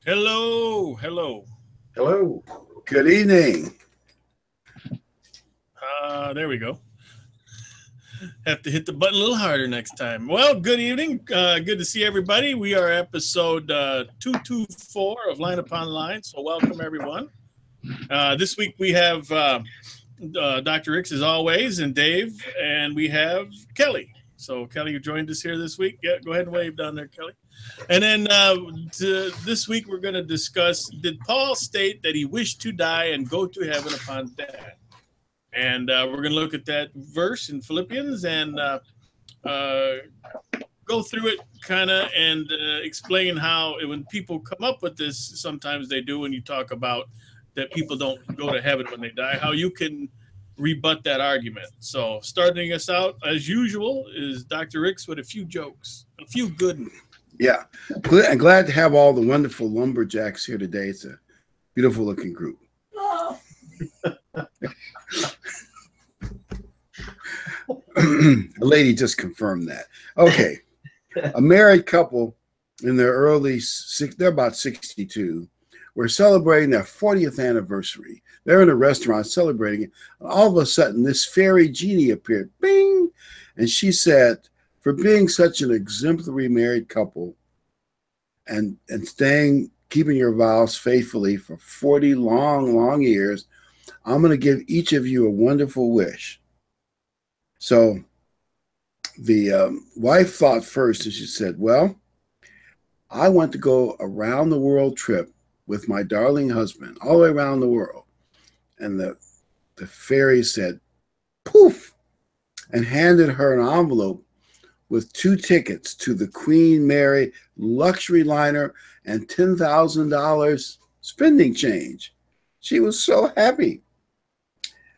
Hello, hello. Hello. Good evening. There we go. Have to hit the button a little harder next time. Well, good evening. Good to see everybody. We are episode 224 of Line Upon Line, so welcome everyone. This week we have Dr. Ricks as always, and Dave, and we have Kelly. So Kelly, you joined us here this week. Yeah, go ahead and wave down there, Kelly. And then this week we're going to discuss, did Paul state that he wished to die and go to heaven upon death? And we're going to look at that verse in Philippians and go through it kind of and explain how when people come up with this, sometimes they do when you talk about that people don't go to heaven when they die, how you can rebut that argument. So starting us out, as usual, is Dr. Ricks with a few jokes, a few good ones. Yeah, I'm glad to have all the wonderful lumberjacks here today. It's a beautiful looking group. A lady just confirmed that. Okay, a married couple in their they're about 62, were celebrating their 40th anniversary. They're in a restaurant celebrating it. All of a sudden, this fairy genie appeared. Bing! And she said, for being such an exemplary married couple and keeping your vows faithfully for 40 long years, I'm going to give each of you a wonderful wish. So the wife thought first, and she said, well, I want to go around the world trip with my darling husband, all the way around the world. And the fairy said, poof, and handed her an envelope with 2 tickets to the Queen Mary luxury liner and $10,000 spending change. She was so happy.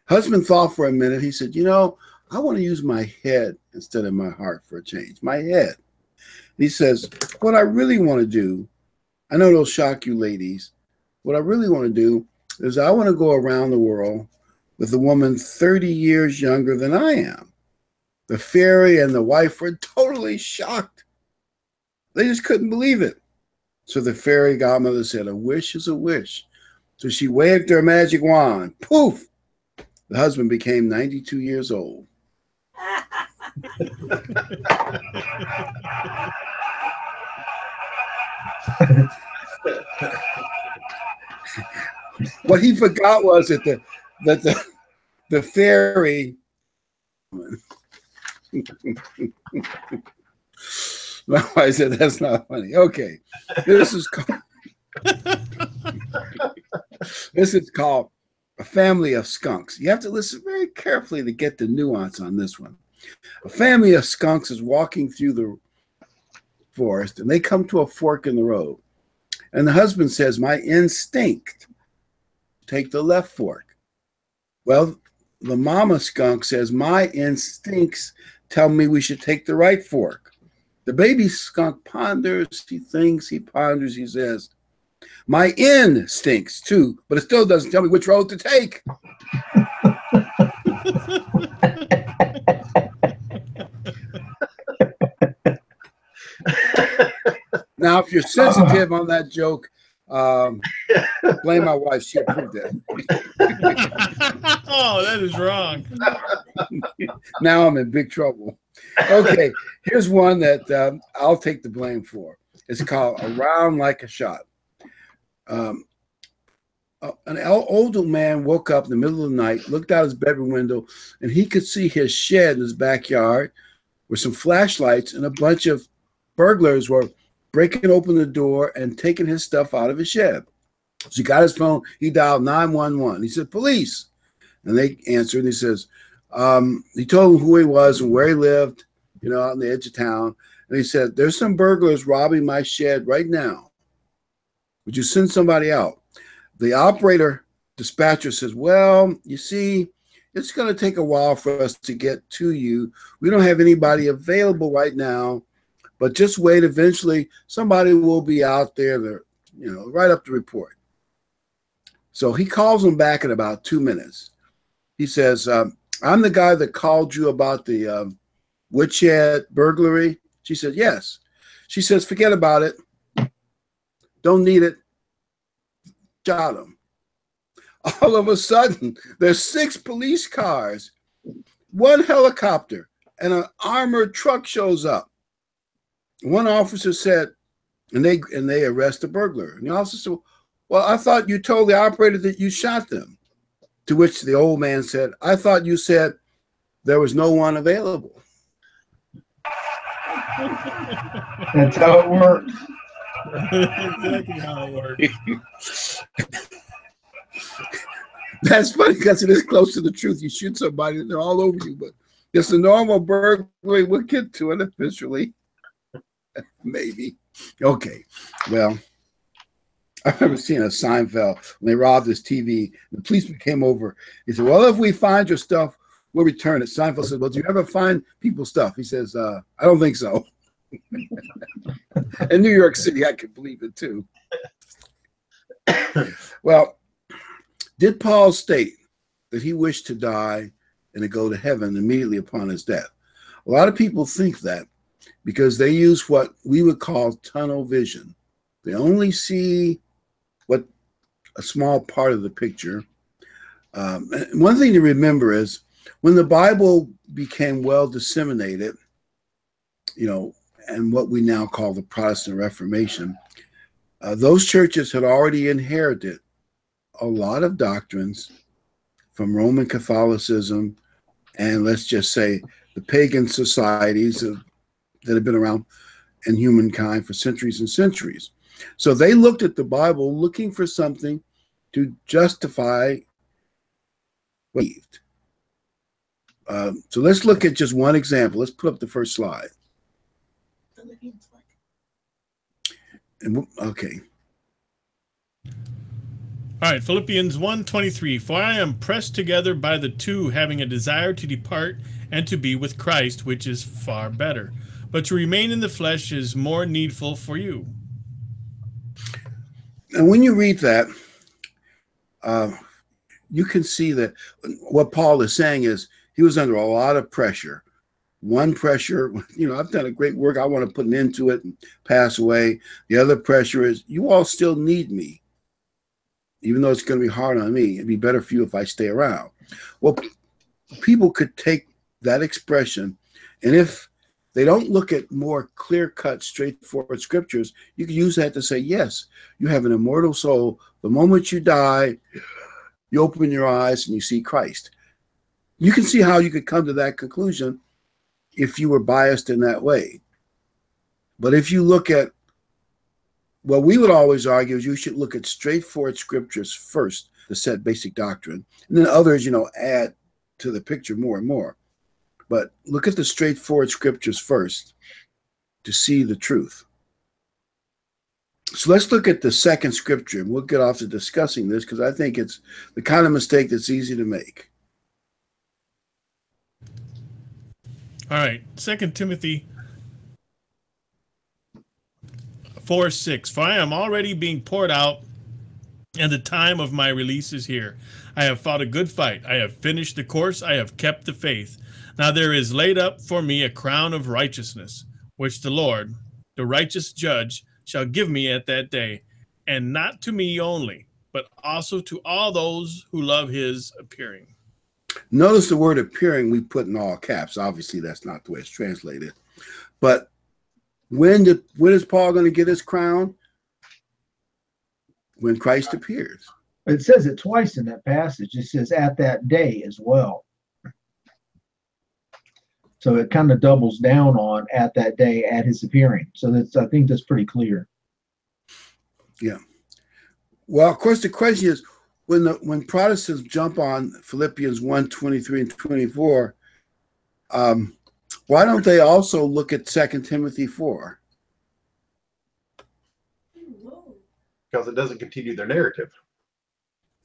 Husband thought for a minute. He said, you know, I want to use my head instead of my heart for a change. My head. He says, what I really want to do, I know it'll shock you ladies, what I really want to do is I want to go around the world with a woman 30 years younger than I am. The fairy and the wife were totally shocked. They just couldn't believe it. So the fairy godmother said, a wish is a wish. So she waved her magic wand. Poof! The husband became 92 years old. What he forgot was that the fairy I said that's not funny. Okay. This is called A Family of Skunks. You have to listen very carefully to get the nuance on this one. A family of skunks is walking through the forest, and they come to a fork in the road. And the husband says, my instinct, take the left fork. Well, the mama skunk says, my instincts tell me we should take the right fork. The baby skunk ponders, he thinks, he ponders, he says, my instincts too, but it still doesn't tell me which road to take. Now, if you're sensitive on that joke, blame my wife. She approved it. Oh, that is wrong. Now I'm in big trouble. Okay, here's one that I'll take the blame for. It's called Around Like a Shot. An older man woke up in the middle of the night, looked out his bedroom window, and he could see his shed in his backyard with some flashlights, and a bunch of burglars were breaking open the door and taking his stuff out of his shed. So he got his phone, he dialed 911. He said, police. And they answered, and he says, he told them who he was and where he lived, out on the edge of town. And he said, there's some burglars robbing my shed right now. Would you send somebody out? The operator dispatcher says, well, you see, it's going to take a while for us to get to you. We don't have anybody available right now, but just wait. Eventually, somebody will be out there to, write up the report. So he calls him back in about 2 minutes. He says, I'm the guy that called you about the woodshed burglary. She said, yes. She says, forget about it. Don't need it. Shot him. All of a sudden, there's 6 police cars, 1 helicopter, and an armored truck shows up. One officer said, and they arrest the burglar. And the officer said, well, I thought you told the operator that you shot them. To which the old man said, I thought you said there was no one available. That's how it works. Exactly how it works. That's funny because it is close to the truth. You shoot somebody and they're all over you, but it's a normal burglary. We'll get to it eventually. Maybe. Okay. Well, I remember seeing a Seinfeld when they robbed his TV. The policeman came over. He said, well, if we find your stuff, we'll return it. Seinfeld says, well, do you ever find people's stuff? He says, I don't think so. In New York City, I could believe it too. Well, did Paul state that he wished to die and to go to heaven immediately upon his death? A lot of people think that because they use what we would call tunnel vision. They only see what a small part of the picture. One thing to remember is when the Bible became well disseminated, and what we now call the Protestant Reformation, those churches had already inherited a lot of doctrines from Roman Catholicism and, let's just say, the pagan societies that have been around in humankind for centuries and centuries. So they looked at the Bible looking for something to justify what they believed. So let's look at just one example. Let's put up the first slide. Okay. All right, Philippians 1:23. For I am pressed together by the two, having a desire to depart and to be with Christ, which is far better. But to remain in the flesh is more needful for you. And when you read that, you can see that what Paul is saying is he was under a lot of pressure. One pressure, I've done a great work. I want to put an end to it and pass away. The other pressure is you all still need me. Even though it's going to be hard on me, it'd be better for you if I stay around. Well, people could take that expression, and if they don't look at more clear-cut, straightforward scriptures, you can use that to say, yes, you have an immortal soul. The moment you die, you open your eyes and you see Christ. You can see how you could come to that conclusion if you were biased in that way. But if you look at what we would always argue is you should look at straightforward scriptures first to set basic doctrine, and then others, add to the picture more and more. But look at the straightforward scriptures first to see the truth. So let's look at the second scripture, and we'll get off to discussing this because I think it's the kind of mistake that's easy to make. All right, 2 Timothy 4:6. For I am already being poured out, and the time of my release is here. I have fought a good fight. I have finished the course. I have kept the faith. Now there is laid up for me a crown of righteousness, which the Lord, the righteous judge, shall give me at that day, and not to me only, but also to all those who love his appearing. Notice the word appearing we put in all caps. Obviously, that's not the way it's translated. But when is Paul going to get his crown? When Christ appears. It says it twice in that passage. It says at that day as well. So it kind of doubles down on at that day, at his appearing. So I think that's pretty clear. Yeah. Well, of course, the question is, when Protestants jump on Philippians 1:23 and 24, what Why don't they also look at 2 Timothy 4? Because it doesn't continue their narrative.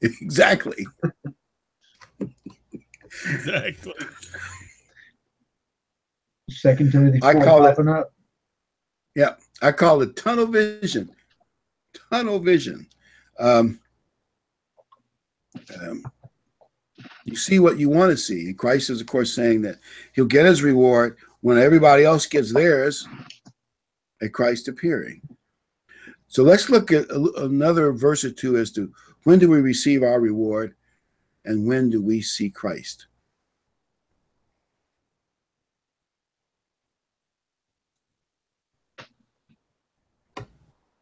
Exactly. Exactly. 2 Timothy 4 I call it, popping up. yeah, I call it tunnel vision. Tunnel vision. You see what you want to see. And Christ is, of course, saying that he'll get his reward when everybody else gets theirs at Christ appearing. So let's look at another verse or two as to when do we receive our reward and when do we see Christ.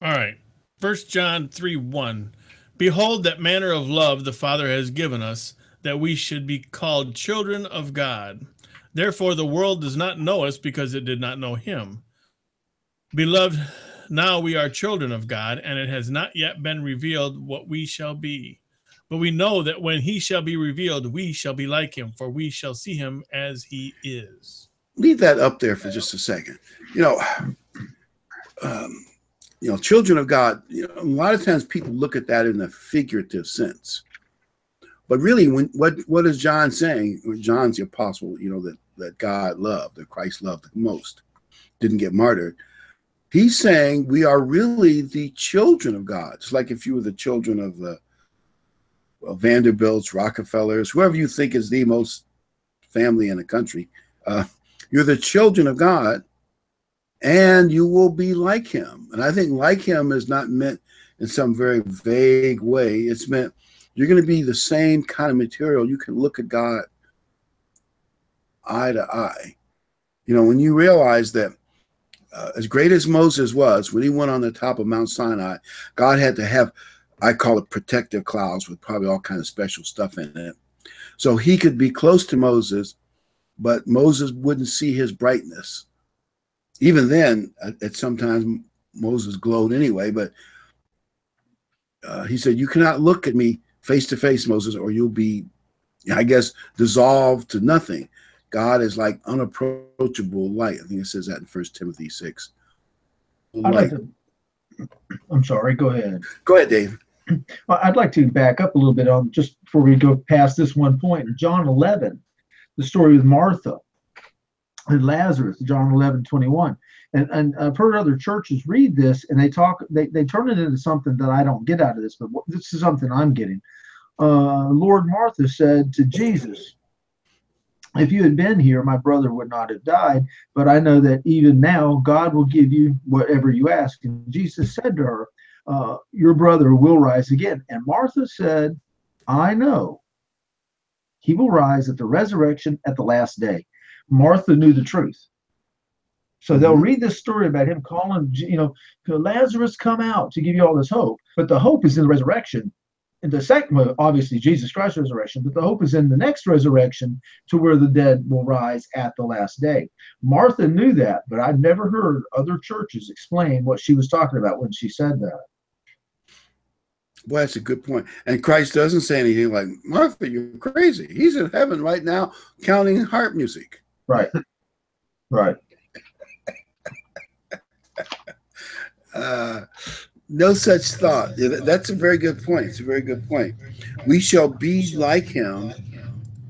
All right. 1 John 3:1. Behold, that manner of love the Father has given us, that we should be called children of God. Therefore, the world does not know us because it did not know him. Beloved, now we are children of God, and it has not yet been revealed what we shall be. But we know that when he shall be revealed, we shall be like him, for we shall see him as he is. Leave that up there for just a second. Children of God, a lot of times people look at that in a figurative sense. But really, what is John saying? John's the apostle, that God loved, that Christ loved the most, didn't get martyred. He's saying we are really the children of God. It's like if you were the children of the Vanderbilts, Rockefellers, whoever you think is the most family in the country. You're the children of God, and you will be like him. And I think like him is not meant in some very vague way. It's meant you're going to be the same kind of material. You can look at God eye to eye. When you realize that as great as Moses was, when he went on the top of Mount Sinai, God had to have, I call it protective clouds with probably all kinds of special stuff in it. So he could be close to Moses, but Moses wouldn't see his brightness. Even then, at sometimes Moses glowed anyway, but he said, you cannot look at me face to face, Moses, or you'll be, I guess, dissolved to nothing. God is like unapproachable light. I think it says that in 1 Timothy 6. I'm sorry, go ahead. Go ahead, Dave. I'd like to back up a little bit on just before we go past this one point. In John 11, the story with Martha and Lazarus, John 11:21. And I've heard other churches read this, and they turn it into something that I don't get out of this, but this is something I'm getting. Lord Martha said to Jesus, if you had been here, my brother would not have died, but I know that even now God will give you whatever you ask. And Jesus said to her, your brother will rise again. And Martha said, I know he will rise at the resurrection at the last day. Martha knew the truth. So they'll read this story about him calling, Lazarus, come out to give you all this hope. But the hope is in the resurrection. And the second, obviously, Jesus Christ's resurrection, but the hope is in the next resurrection to where the dead will rise at the last day. Martha knew that, but I've never heard other churches explain what she was talking about when she said that. Well, that's a good point. And Christ doesn't say anything like, Martha, you're crazy. He's in heaven right now counting harp music. Right. Right. No such thought. That's a very good point. It's a very good point. We shall be like him.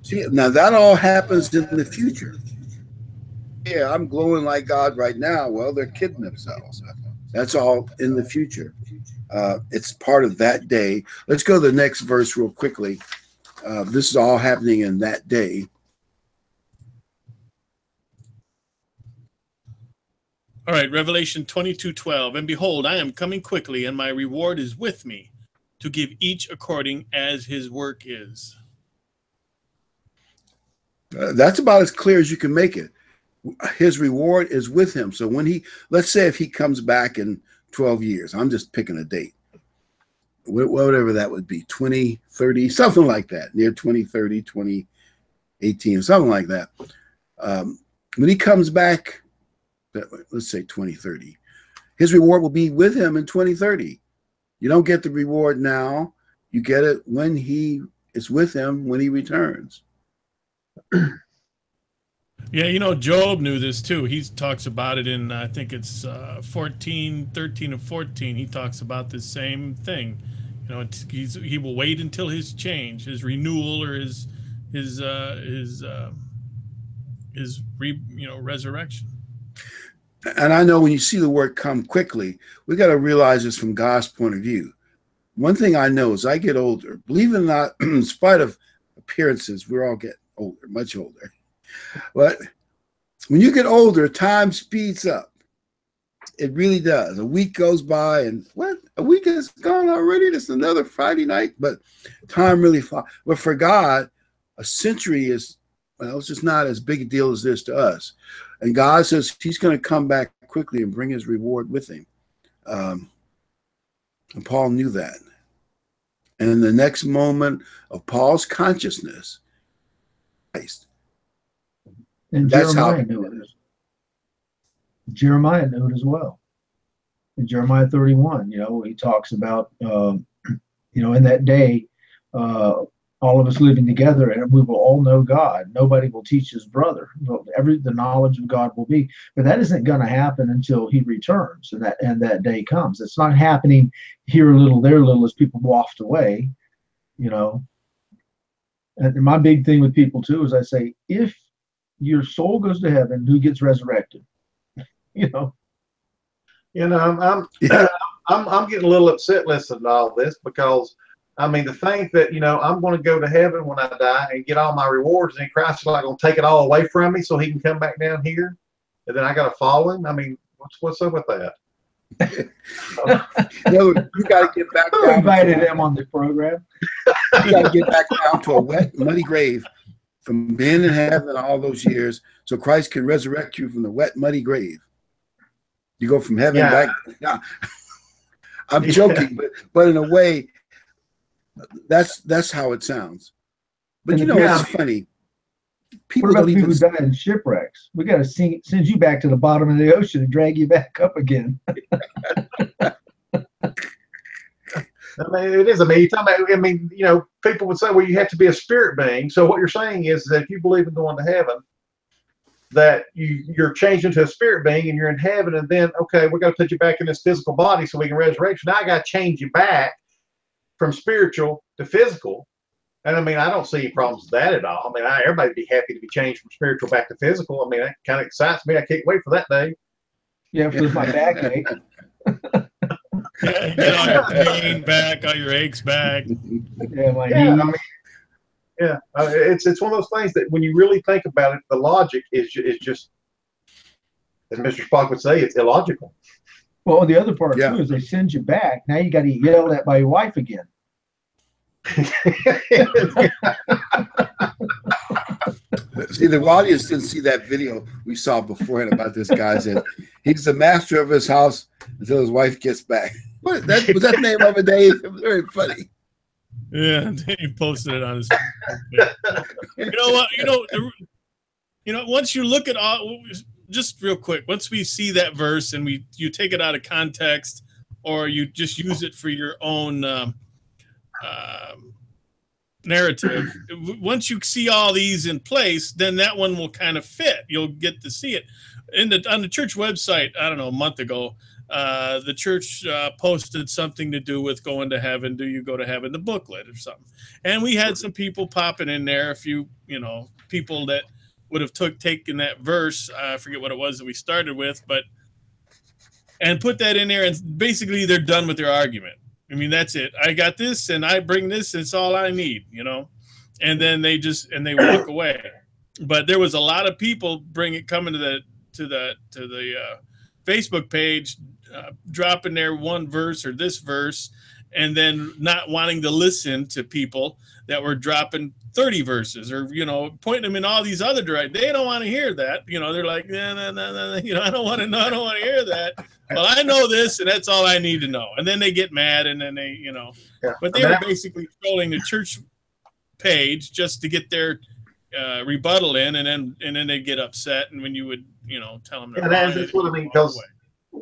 See, now that all happens in the future. Yeah, I'm glowing like God right now. Well, they're kidding themselves. That's all in the future. It's part of that day. Let's go to the next verse real quickly. This is all happening in that day. All right, Revelation 22:12. And behold, I am coming quickly, and my reward is with me, to give each according as his work is. That's about as clear as you can make it. His reward is with him. So when let's say if he comes back in 12 years, I'm just picking a date, whatever that would be, 2030, something like that, near 2030, 2018, something like that. When he comes back, let's say 2030, his reward will be with him in 2030. You don't get the reward now. You get it when he is with him, when he returns. Yeah, you know, Job knew this too. He talks about it in, I think it's 13 and 14. He talks about the same thing. You know, he will wait until his change, his renewal, or his resurrection. And I know when you see the word come quickly, we got to realize this from God's point of view. One thing I know as I get older, believe it or not, in spite of appearances, we're all getting older, much older. But when you get older, time speeds up. It really does. A week goes by, and what? A week is gone already? It's another Friday night, but time really flies. But for God, a century is, well, it's just not as big a deal as this to us. And God says he's going to come back quickly and bring his reward with him. And Paul knew that. And in the next moment of Paul's consciousness, Christ. And Jeremiah knew it. Jeremiah knew it as well. In Jeremiah 31, you know, he talks about, you know, in that day, all of us living together, and we will all know God. Nobody will teach his brother. The knowledge of God will be. But that isn't going to happen until he returns, and that day comes. It's not happening here a little, there a little, as people waft away, you know. And my big thing with people too is I say, if your soul goes to heaven, who gets resurrected? You know. You know, I'm getting a little upset listening to all this, because I mean, to think that, you know, I'm going to go to heaven when I die and get all my rewards, and Christ is like going to take it all away from me so he can come back down here, and then I got to follow him. I mean, what's up with that? You got to get back Who down. invited him on the program? You got to get back down to a wet, muddy grave from being in heaven all those years, so Christ can resurrect you from the wet, muddy grave. You go from heaven back. Yeah. I'm joking, but in a way, that's how it sounds. But you know, it's funny. People what about don't people even who die in shipwrecks? We got to send you back to the bottom of the ocean and drag you back up again. I mean, it is. I mean, you're talking about, I mean, you know, people would say, well, you have to be a spirit being. So what you're saying is that if you believe in going to heaven, that you're changed into a spirit being and you're in heaven, and then, okay, we're going to put you back in this physical body so we can resurrect you. Now I got to change you back from spiritual to physical. And I mean, I don't see any problems with that at all. I mean, everybody'd be happy to be changed from spiritual back to physical. I mean, that kind of excites me. I can't wait for that day. Yeah, because my back ache. Yeah, get all your pain back, all your aches back. Yeah, my Yeah, knees. I mean, yeah, it's one of those things that when you really think about it, the logic is just, as Mr. Spock would say, it's illogical. Well, the other part too is they send you back. Now you got to get yelled at by your wife again. See, the audience didn't see that video we saw beforehand about this guy. Said he's the master of his house until his wife gets back. Was that the name of it, Dave? It was very funny. Yeah, he posted it on his Facebook. You know what? You know, once you look at all, just real quick, once we see that verse and you take it out of context, or you just use it for your own narrative, once you see all these in place, then that one will kind of fit. You'll get to see it on the church website. I don't know, a month ago, the church posted something to do with going to heaven. Do you go to heaven? The booklet or something. And we had some people popping in there, a few, you know, people that would have taken that verse. I forget what it was that we started with, and put that in there, and basically they're done with their argument. I mean, that's it. I got this, and I bring this. It's all I need, you know. And then they walk away. But there was a lot of people coming to the Facebook page, dropping their one verse or this verse, and then not wanting to listen to people that were dropping 30 verses, or, you know, pointing them in all these other directions. They don't want to hear that. You know, they're like, no, you know, I don't want to know. I don't want to hear that. Well, I know this, and that's all I need to know. And then they get mad, and then they, you know, but they were basically trolling the church page just to get their rebuttal in, and then they get upset. And when you would, you know, tell them, that's what I mean, because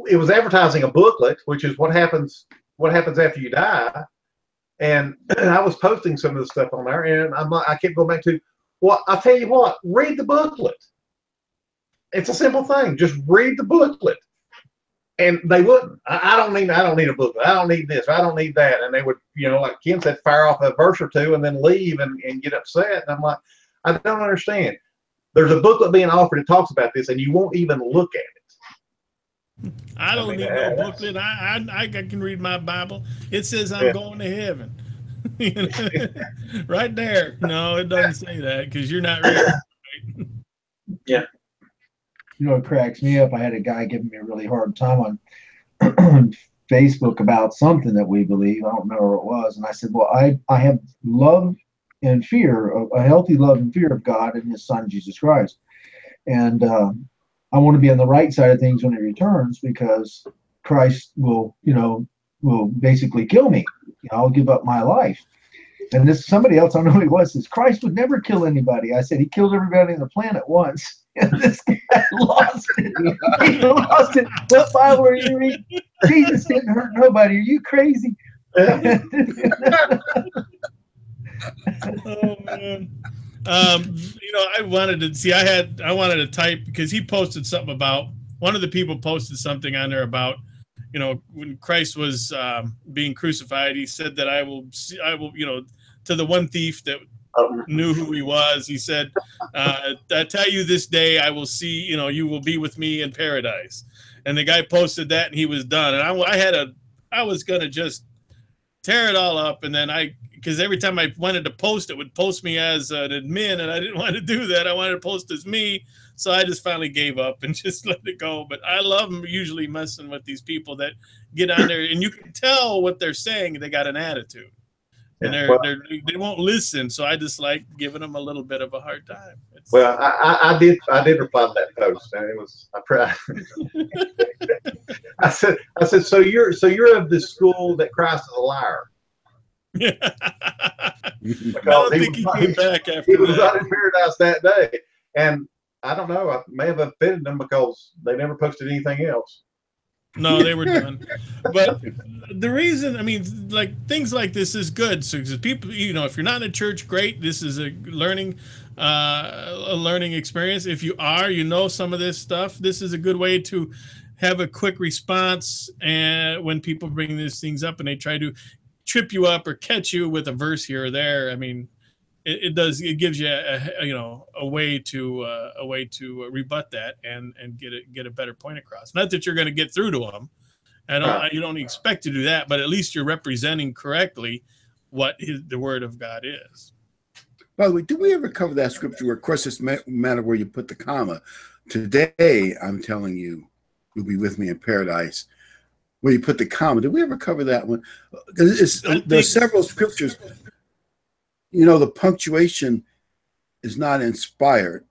it was advertising a booklet, which is what happens after you die. And I was posting some of the stuff on there, and I kept going back to, well, I'll tell you what, read the booklet. It's a simple thing. Just read the booklet. And they wouldn't. I don't need a booklet. I don't need this. I don't need that. And they would, like Ken said, fire off a verse or two and then leave and get upset. And I'm like, I don't understand. There's a booklet being offered that talks about this, and you won't even look at it. I don't need no booklet. I can read my Bible. It says I'm going to heaven. Right there. No, it doesn't say that because you're not reading. Right? Yeah. It cracks me up. I had a guy giving me a really hard time on Facebook about something that we believe. I don't remember what it was. And I said, well, I have love and fear, a healthy love and fear of God and his son, Jesus Christ. And I want to be on the right side of things when he returns, because Christ will basically kill me. I'll give up my life. And this somebody else, I don't know who he was, says Christ would never kill anybody. I said he killed everybody on the planet once. And this guy lost it. He lost it. What Bible are you reading? Jesus didn't hurt nobody. Are you crazy? Oh man. I wanted to see. I wanted to type because he posted something about, one of the people posted something on there about, when Christ was being crucified, he said that I will, to the one thief that knew who he was, he said, I tell you this day, I will see, you will be with me in paradise. And the guy posted that and he was done. And I was going to just tear it all up. And then because every time I wanted to post, it would post me as an admin, and I didn't want to do that. I wanted to post as me. So I just finally gave up and just let it go. But I love usually messing with these people that get on there, and you can tell what they're saying. They got an attitude, and they won't listen. So I just like giving them a little bit of a hard time. Well, I did reply to that post, and it was I said so you're of the school that Christ is a liar. Yeah. I don't think he came back after he was not in paradise that day, and I don't know. I may have offended them because they never posted anything else. No, they were done. But the reason, like things like this is good. So people, if you're not in a church, great. This is a learning experience. If you are, some of this stuff, this is a good way to have a quick response. And when people bring these things up and they try to trip you up or catch you with a verse here or there, it gives you a way to rebut that and get a better point across. Not that you're going to get through to them. You don't expect to do that, but at least you're representing correctly what the word of God is. By the way, did we ever cover that scripture where, of course, it's a matter where you put the comma? Today, I'm telling you, you'll be with me in paradise. Where you put the comma. Did we ever cover that one? There's several scriptures. The punctuation is not inspired.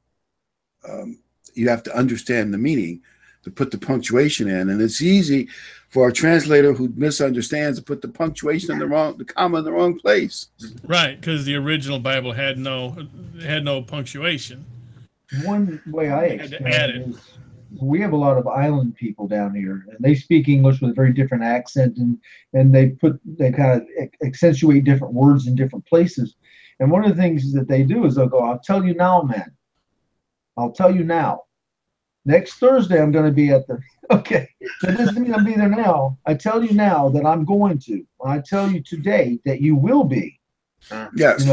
You have to understand the meaning to put the punctuation in, and it's easy for a translator who misunderstands to put the punctuation the comma in the wrong place. Right, because the original Bible had no punctuation. One way I explain it is, we have a lot of island people down here, and they speak English with a very different accent, and they kind of accentuate different words in different places. And one of the things that they do is they'll go, I'll tell you now, man. I'll tell you now. Next Thursday, I'm going to be at the, okay. That doesn't mean I'll be there now. I tell you now that I'm going to. I tell you today that you will be. Yes.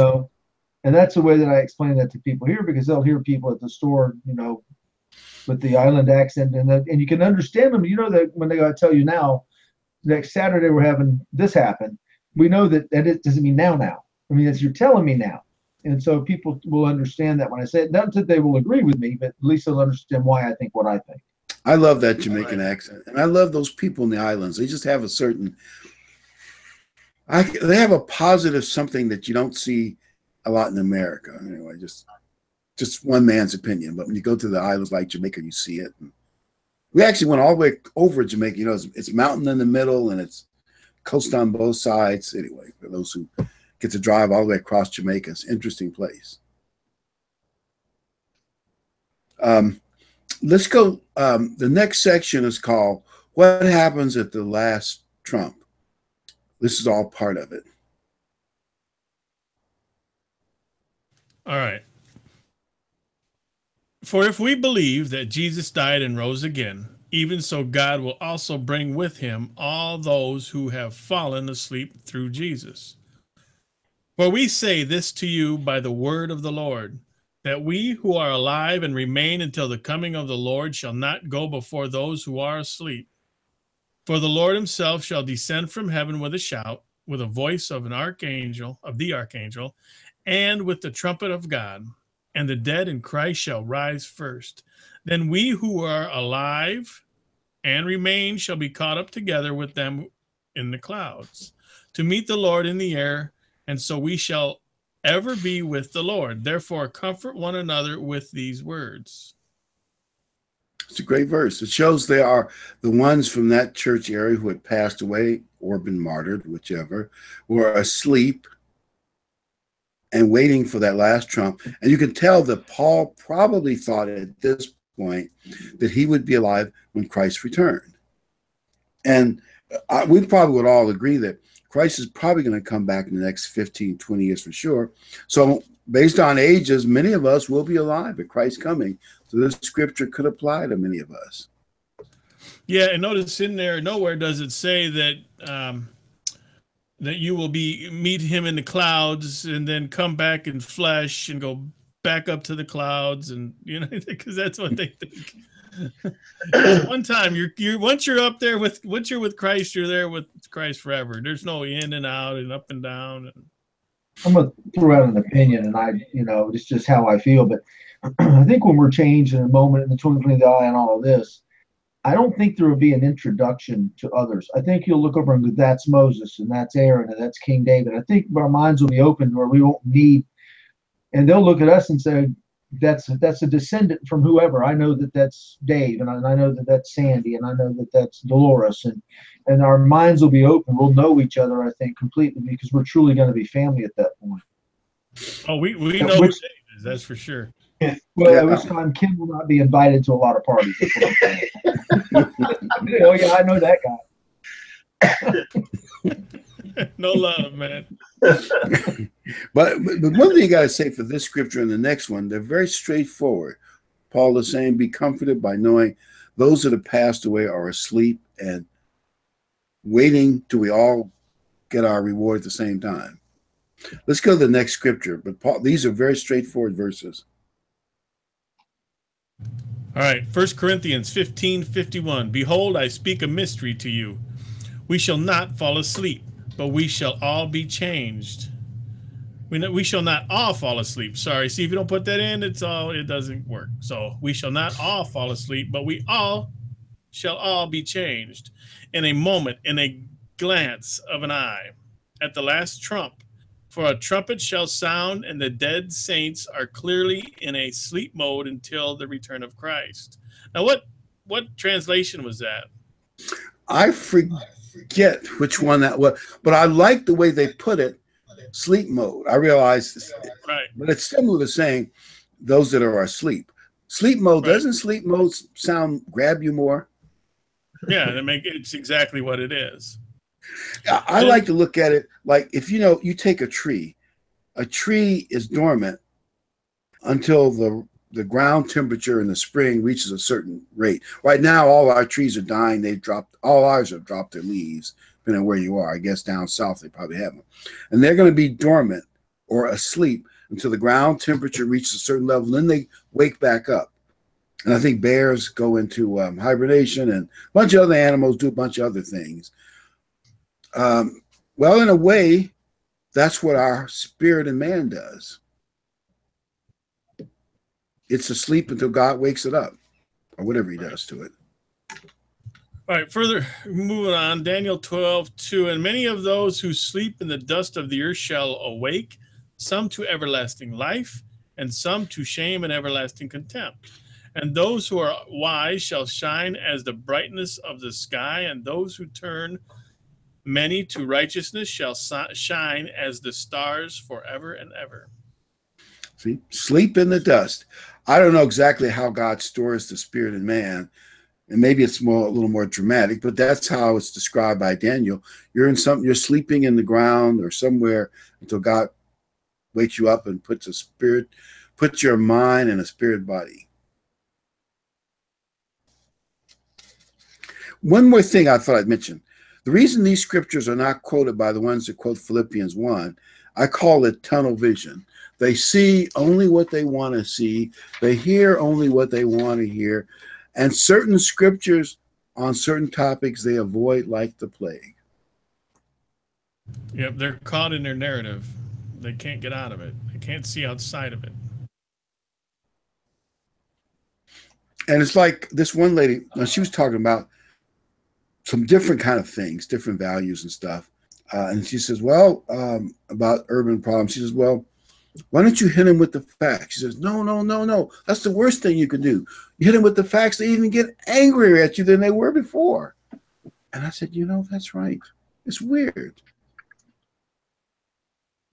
And that's the way that I explain that to people here, because they'll hear people at the store, with the island accent, and you can understand them. That when they go, I tell you now, next Saturday we're having this happen. We know that it doesn't mean now. It's you're telling me now. And so people will understand that when I say it. Not that they will agree with me, but at least they'll understand why I think what I think. I love that Jamaican accent. And I love those people in the islands. They just have a certain, they have a positive something that you don't see a lot in America. Anyway, just one man's opinion. But when you go to the islands like Jamaica, you see it. And we actually went all the way over Jamaica. It's mountain in the middle and it's coast on both sides. Anyway, for those who get to drive all the way across Jamaica, it's an interesting place. Let's go. The next section is called What Happens at the Last Trump. This is all part of it. All right. For if we believe that Jesus died and rose again, even so God will also bring with him all those who have fallen asleep through Jesus. For we say this to you by the word of the Lord, that we who are alive and remain until the coming of the Lord shall not go before those who are asleep. For the Lord himself shall descend from heaven with a shout, with a voice of the archangel, and with the trumpet of God, and the dead in Christ shall rise first. Then we who are alive and remain shall be caught up together with them in the clouds to meet the Lord in the air, and so we shall ever be with the Lord. Therefore, comfort one another with these words. It's a great verse. It shows they are the ones from that church area who had passed away or been martyred, whichever, were asleep and waiting for that last trump. And you can tell that Paul probably thought at this point that he would be alive when Christ returned. And we probably would all agree that Christ is probably going to come back in the next 15, 20 years for sure. So based on ages, many of us will be alive at Christ's coming. So this scripture could apply to many of us. Yeah, and notice in there, nowhere does it say that that you will meet him in the clouds and then come back in flesh and go back up to the clouds, and because that's what they think. One time once you're up there once you're with Christ, you're there with Christ forever. There's no in and out and up and down. I'm gonna throw out an opinion, and it's just how I feel. But I think when we're changed in a moment, in the twinkling of the eye, and all of this, I don't think there will be an introduction to others. I think you'll look over and go, "That's Moses, and that's Aaron, and that's King David." I think our minds will be open where we won't need, and they'll look at us and say, that's a descendant from whoever. I know that that's Dave, and I know that that's Sandy, and I know that that's Dolores, and our minds will be open. We'll know each other, I think, completely, because we're truly going to be family at that point. Oh, we know who Dave is, that's for sure. Yeah. Well, at which time Kim will not be invited to a lot of parties. That's what I'm saying. Oh yeah, I know that guy. No love, man. But one thing you got to say for this scripture and the next one, they're very straightforward. Paul is saying, be comforted by knowing those that have passed away are asleep and waiting till we all get our reward at the same time. Let's go to the next scripture. But Paul, these are very straightforward verses. All right, 1 Corinthians 15:51. Behold, I speak a mystery to you. We shall not fall asleep, but we shall all be changed. We shall not all fall asleep. Sorry, see, if you don't put that in, it doesn't work. So we shall not all fall asleep, but we shall all be changed in a moment, in a glance of an eye, at the last trump. For a trumpet shall sound, and the dead saints are clearly in a sleep mode until the return of Christ. Now, what translation was that? I forget which one that was, but I like the way they put it, sleep mode. I realize this, right, but it's similar to saying those that are asleep. Sleep mode, right. Doesn't sleep mode grab you more? Yeah, it's exactly what it is. I like to look at it like if you take a tree is dormant until the ground temperature in the spring reaches a certain rate. Right now, all our trees are dying. All ours have dropped their leaves, depending on where you are. I guess down south they probably have them. And they're going to be dormant or asleep until the ground temperature reaches a certain level. Then they wake back up. And I think bears go into hibernation, and a bunch of other animals do a bunch of other things. Well, in a way, that's what our spirit and man does. It's asleep until God wakes it up, or whatever he does to it. All right, further moving on, Daniel 12:2. And many of those who sleep in the dust of the earth shall awake, some to everlasting life, and some to shame and everlasting contempt. And those who are wise shall shine as the brightness of the sky, and those who turn many to righteousness shall shine as the stars forever and ever. See, sleep in the dust. I don't know exactly how God stores the spirit in man, and maybe it's a little more dramatic, but that's how it's described by Daniel. You're sleeping in the ground or somewhere until God wakes you up and puts your mind in a spirit body. One more thing I thought I'd mention. The reason these scriptures are not quoted by the ones that quote Philippians 1, I call it tunnel vision. They see only what they want to see. They hear only what they want to hear. And certain scriptures on certain topics they avoid like the plague. Yep, they're caught in their narrative. They can't get out of it. They can't see outside of it. And it's like this one lady, she was talking about some different kind of things, different values and stuff. And she says, well, about urban problems. She says, well, why don't you hit him with the facts? She says, no, no, no, no. That's the worst thing you could do. You hit him with the facts, they even get angrier at you than they were before. And I said, you know, that's right. It's weird.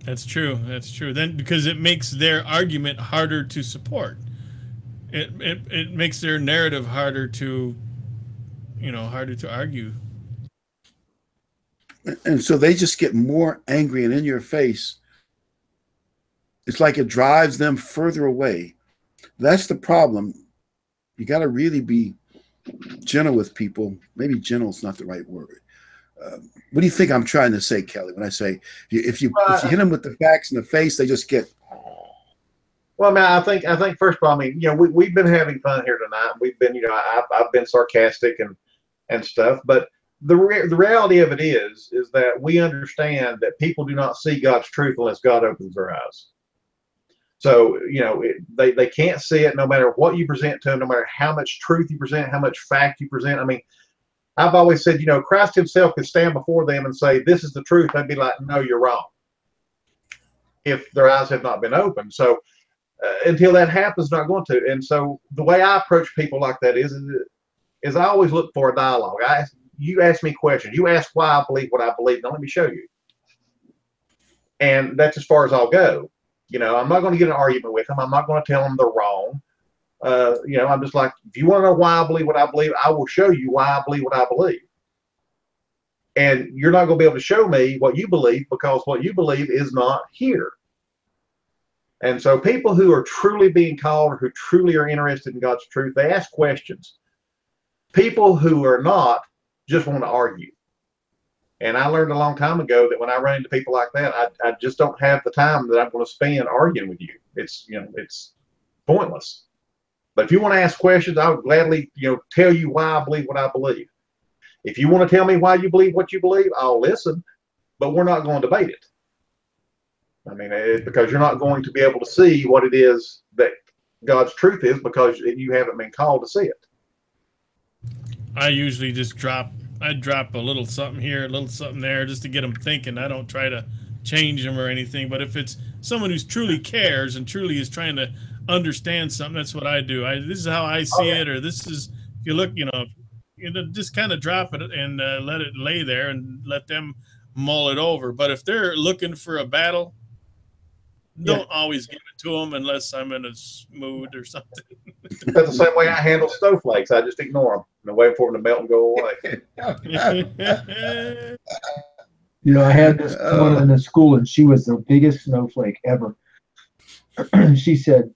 That's true. That's true. Then because it makes their argument harder to support. It makes their narrative harder to, harder to argue. And so they just get more angry and in your face. It's like it drives them further away. That's the problem. You got to really be gentle with people. Maybe gentle is not the right word. What do you think I'm trying to say, Kelly, when I say if you hit them with the facts in the face, they just get. Well, man, I think first of all, we've been having fun here tonight. We've been, I've been sarcastic and stuff, but the reality of it is that we understand that people do not see God's truth unless God opens their eyes. So, they can't see it no matter what you present to them, no matter how much truth you present, how much fact you present. I mean, I've always said, Christ himself could stand before them and say, this is the truth. They'd be like, no, you're wrong, if their eyes have not been opened. So until that happens, not going to. And so the way I approach people like that is I always look for a dialogue. You ask me questions. You ask why I believe what I believe. Now let me show you. And that's as far as I'll go. I'm not going to get an argument with them. I'm not going to tell them they're wrong. I'm just like, if you want to know why I believe what I believe, I will show you why I believe what I believe. And you're not going to be able to show me what you believe because what you believe is not here. And so people who are truly being called or who truly are interested in God's truth, they ask questions. People who are not just want to argue. And I learned a long time ago that when I run into people like that, I just don't have the time that I'm going to spend arguing with you. It's pointless. But if you want to ask questions, I would gladly, tell you why I believe what I believe. If you want to tell me why you believe what you believe, I'll listen, but we're not going to debate it. I mean, because you're not going to be able to see what it is that God's truth is because you haven't been called to see it. I usually just drop a little something here, a little something there, just to get them thinking. I don't try to change them or anything. But if it's someone who's truly cares and truly is trying to understand something, that's what I do. This is how I see it, or this is, if you look, just kind of drop it and let it lay there and let them mull it over. But if they're looking for a battle, don't always give it to them unless I'm in a mood or something. That's the same way I handle snowflakes. I just ignore them and wait for them to melt and go away. I had this woman in the school, and she was the biggest snowflake ever. She said,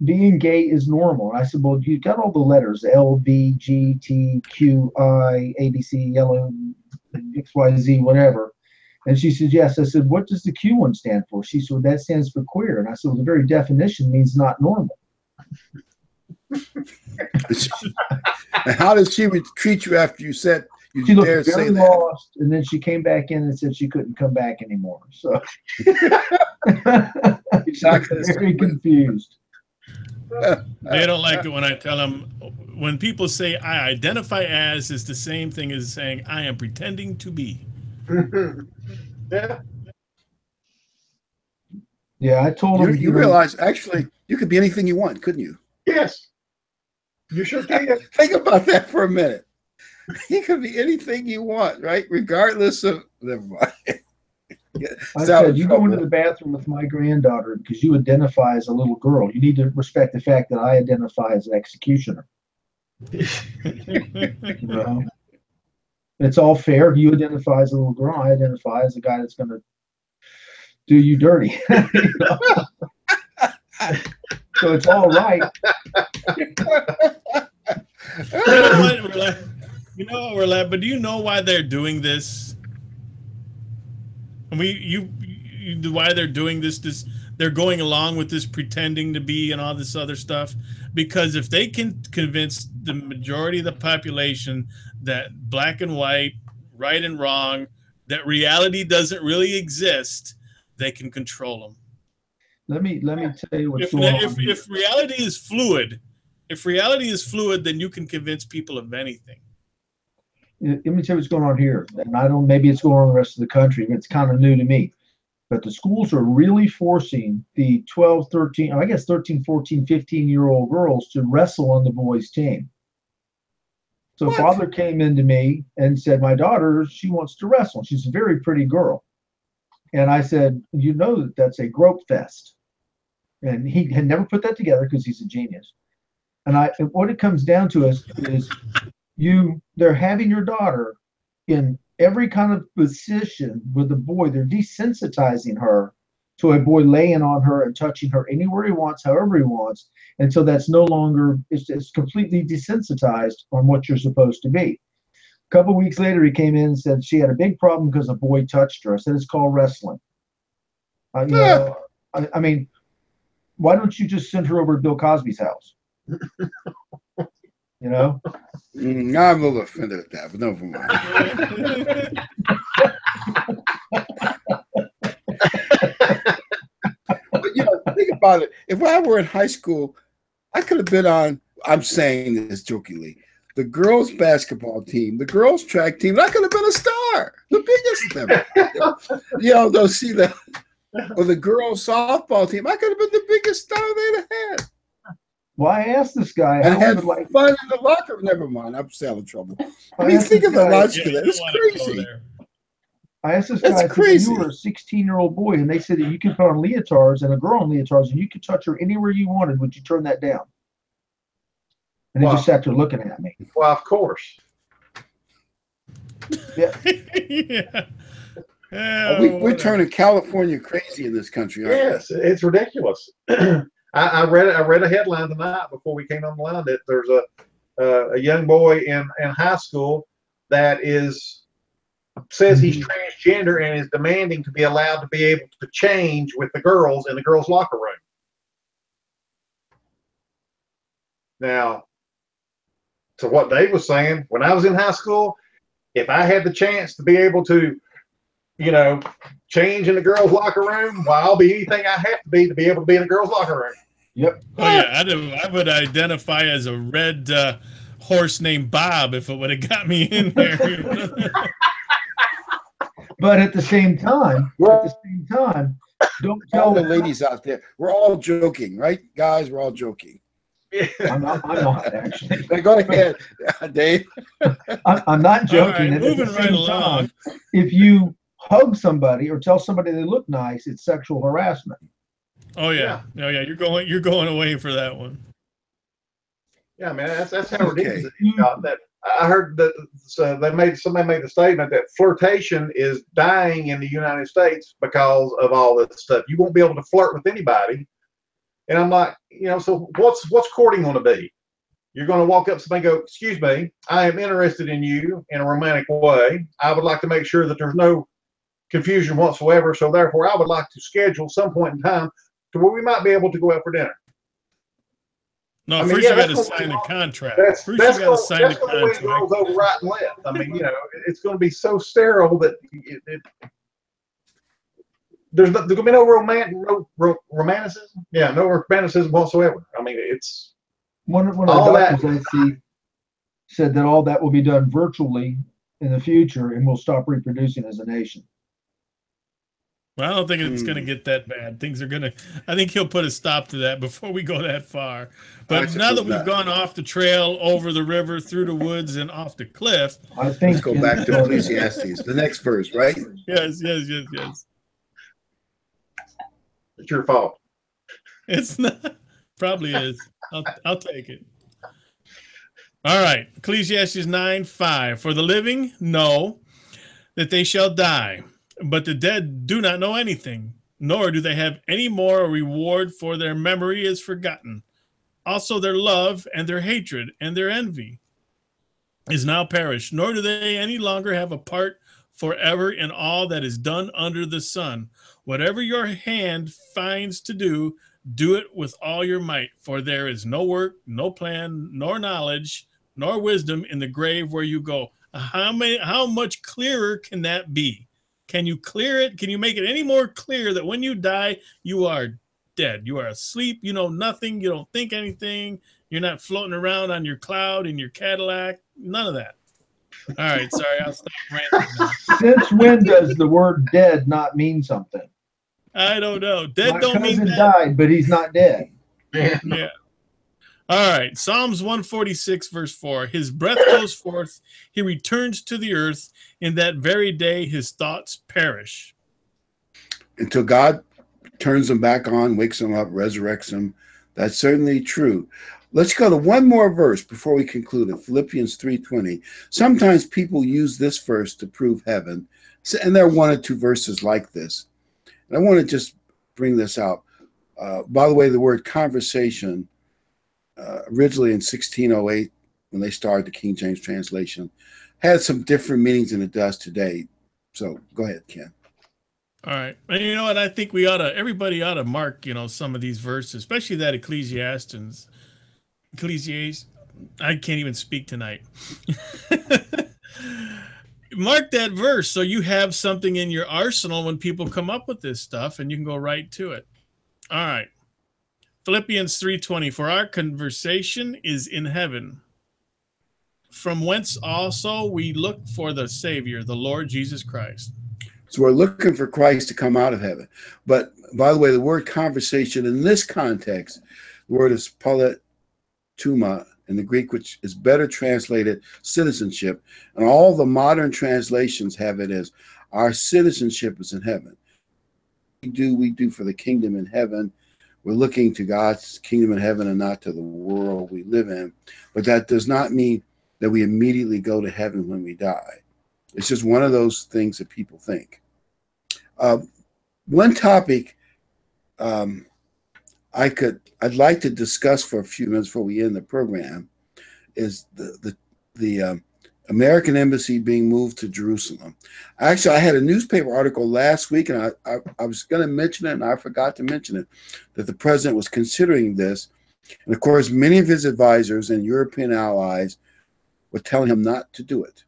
being gay is normal. And I said, well, you got all the letters, L, B, G, T, Q, I, A, B, C, L, X, Y, Z, whatever. And she said, yes. I said, what does the Q one stand for? She said, well, that stands for queer. And I said, well, the very definition means not normal. And how did she treat you after you said you she dared looked very say that? lost, and then she came back in and said she couldn't come back anymore. So she's very confused. They don't like it when I tell them, when people say I identify as, is the same thing as saying I am pretending to be. Yeah. Yeah, I told him. You realize actually you could be anything you want, couldn't you? Yes. You sure can. Think about that for a minute. You could be anything you want, right? Regardless of. Never mind. I said, you go into the bathroom with my granddaughter because you identify as a little girl. You need to respect the fact that I identify as an executioner. It's all fair. You identify as a little girl. I identify as a guy that's going to do you dirty. So it's all right. You know, but do you know why they're doing this? Why they're doing this? They're going along with this pretending to be and all this other stuff, because if they can convince the majority of the population that black and white, right and wrong, that reality doesn't really exist, they can control them. Let me tell you what's going on. If reality is fluid, then you can convince people of anything. Let me tell you what's going on here. And I don't, maybe it's going on in the rest of the country. It's kind of new to me. But the schools are really forcing the 12, 13, I guess 13, 14, 15-year-old girls to wrestle on the boys' team. So What? father came into me and said, my daughter, she wants to wrestle. She's a very pretty girl. And I said, you know that that's a grope fest. And he had never put that together because he's a genius. And what it comes down to is they're having your daughter in every kind of position with the boy. They're desensitizing her to a boy laying on her and touching her anywhere he wants, however he wants. And so that's no longer, it's completely desensitized on what you're supposed to be. A couple of weeks later, he came in and said she had a big problem because a boy touched her. I said, it's called wrestling. You know, I mean, why don't you just send her over to Bill Cosby's house? You know? I'm a little offended at that, but never mind. But think about it. If I were in high school, I could have been on, I'm saying this jokingly, the girls' basketball team, the girls' track team. I could have been a star, the biggest ever. They'll see that. Or the girls' softball team. I could have been the biggest star they'd have had. Well, I asked this guy. And had fun in the locker room. Never mind. I'm still in trouble. I mean, think of the logic of that. It's crazy. I asked this guy, crazy. You were a 16-year-old boy, and they said that you could put on leotards and a girl in leotards, and you could touch her anywhere you wanted. Would you turn that down? And they just sat there looking at me. Well, of course. Yeah. Yeah. We're turning California crazy in this country. Yes, it's ridiculous. I read a headline tonight before we came on the line that there's a young boy in high school that says he's transgender and is demanding to be allowed to be able to change with the girls in the girls' locker room. Now, to what Dave was saying, when I was in high school, if I had the chance to be able to, change in the girls' locker room, well, I'll be anything I have to be able to be in the girls' locker room. Yep. Oh yeah, I would identify as a red horse named Bob if it would have got me in there. But at the same time, don't tell all the ladies out there. We're all joking, right, guys? We're all joking. I'm not actually. Go ahead, Dave. I'm not joking. Right, moving right along. If you hug somebody or tell somebody they look nice, it's sexual harassment. Oh yeah. You're going away for that one. Yeah, man, that's how ridiculous it is. That I heard that somebody made the statement that flirtation is dying in the United States because of all this stuff. You won't be able to flirt with anybody. And I'm like, so what's courting going to be? You're going to walk up to somebody and go, excuse me, I am interested in you in a romantic way. I would like to make sure that there's no confusion whatsoever. So therefore, I would like to schedule some point in time to where we might be able to go out for dinner. No, first you got to sign the contract. First you got to sign the contract. That's going to go over right and left. I mean, it's going to be so sterile that there's going to be no romanticism. Yeah, no romanticism whatsoever. I mean, it's one of the doctors I see said that all that will be done virtually in the future, and we'll stop reproducing as a nation. Well, I don't think it's going to get that bad. I think he'll put a stop to that before we go that far. But now that we've gone off the trail, over the river, through the woods, and off the cliff. Let's go back to Ecclesiastes, the next verse, right? Yes. It's your fault. It's not. Probably is. I'll take it. All right. Ecclesiastes 9:5. For the living know that they shall die, but the dead do not know anything, nor do they have any more a reward, for their memory is forgotten. Also their love and their hatred and their envy. is now perished, nor do they any longer have a part forever in all that is done under the sun. Whatever your hand finds to do, do it with all your might, for there is no work, no plan, nor knowledge, nor wisdom in the grave where you go. How much clearer can that be? Can you clear it? Can you make it any more clear that when you die, you are dead? You are asleep. You know nothing. You don't think anything. You're not floating around on your cloud in your Cadillac. None of that. All right. Sorry. I'll stop ranting now. Since when does the word dead not mean something? I don't know. Dead My don't mean cousin dead. died, but he's not dead. Yeah. All right. Psalms 146, verse 4. His breath goes forth. He returns to the earth. In that very day, his thoughts perish. Until God turns them back on, wakes them up, resurrects them. That's certainly true. Let's go to one more verse before we conclude it. Philippians 3:20. Sometimes people use this verse to prove heaven. And there are one or two verses like this. And I want to just bring this out. By the way, the word conversation, originally in 1608, when they started the King James translation, had some different meanings than it does today. So go ahead, Ken. All right. And you know what? I think everybody ought to mark, some of these verses, especially that Ecclesiastes. I can't even speak tonight. Mark that verse so you have something in your arsenal when people come up with this stuff and you can go right to it. All right. Philippians 3:20, for our conversation is in heaven, from whence also we look for the Savior, the Lord Jesus Christ. So we're looking for Christ to come out of heaven. But by the way, the word conversation in this context, the word is paletuma in the Greek, which is better translated citizenship. And all the modern translations have it as our citizenship is in heaven. We do for the kingdom in heaven. We're looking to God's kingdom in heaven and not to the world we live in. But that does not mean that we immediately go to heaven when we die. It's just one of those things that people think. One topic I'd like to discuss for a few minutes before we end the program is the American embassy being moved to Jerusalem. Actually, I had a newspaper article last week, and I was going to mention it, and I forgot to mention it, that the president was considering this. And of course, many of his advisors and European allies were telling him not to do it.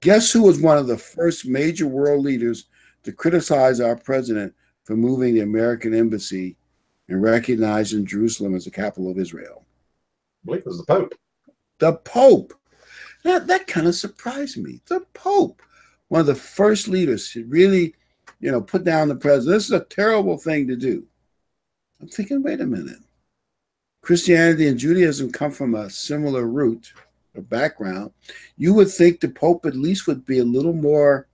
Guess who was one of the first major world leaders to criticize our president for moving the American embassy and recognizing Jerusalem as the capital of Israel? I believe it was the Pope. The Pope. Now, that kind of surprised me. The Pope, one of the first leaders to really, put down the president. This is a terrible thing to do. I'm thinking, wait a minute. Christianity and Judaism come from a similar root or background. You would think the Pope at least would be a little more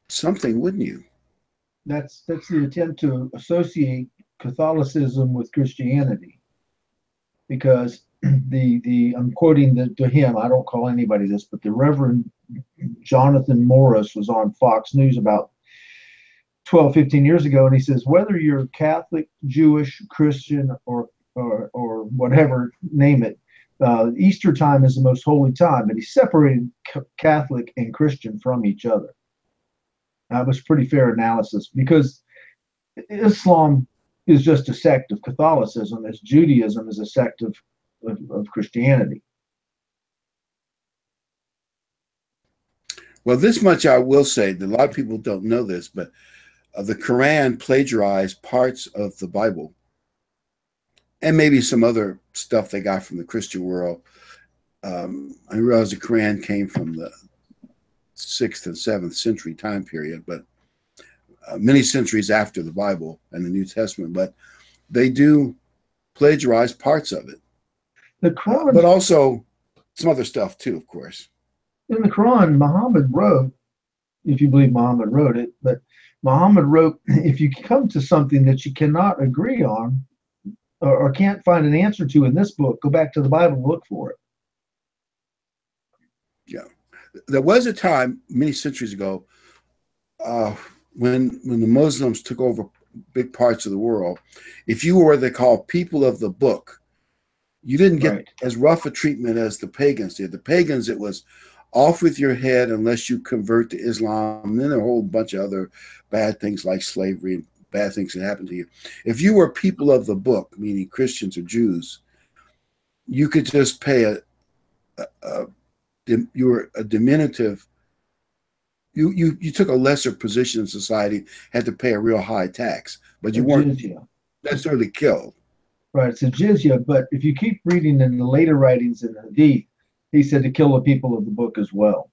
something, wouldn't you? That's the attempt to associate Catholicism with Christianity, because I'm quoting to him. I don't call anybody this, but the Reverend Jonathan Morris was on Fox News about 12, 15 years ago, and he says, whether you're Catholic, Jewish, Christian, or whatever, name it, Easter time is the most holy time, but he separated Catholic and Christian from each other. That was pretty fair analysis, because Islam is just a sect of Catholicism, as Judaism is a sect of Christianity. Well, this much I will say, that a lot of people don't know this, but the Quran plagiarized parts of the Bible and maybe some other stuff they got from the Christian world. I realize the Quran came from the 6th and 7th century time period, but many centuries after the Bible and the New Testament, but they do plagiarize parts of it. The Quran, but also some other stuff too, of course. In the Quran, Muhammad wrote, if you believe Muhammad wrote it, but Muhammad wrote, if you come to something that you cannot agree on or can't find an answer to in this book, go back to the Bible and look for it. Yeah. There was a time many centuries ago when the Muslims took over big parts of the world. If you were what they call people of the book, You didn't get Right. as rough a treatment as the pagans did. The pagans, it was off with your head unless you convert to Islam. And then a whole bunch of other bad things like slavery and bad things that happened to you. If you were people of the book, meaning Christians or Jews, you could just pay you were a diminutive. You took a lesser position in society, had to pay a real high tax, but you weren't necessarily killed. Right, it's a jizya, but if you keep reading in the later writings in the Hadith, he said to kill the people of the book as well.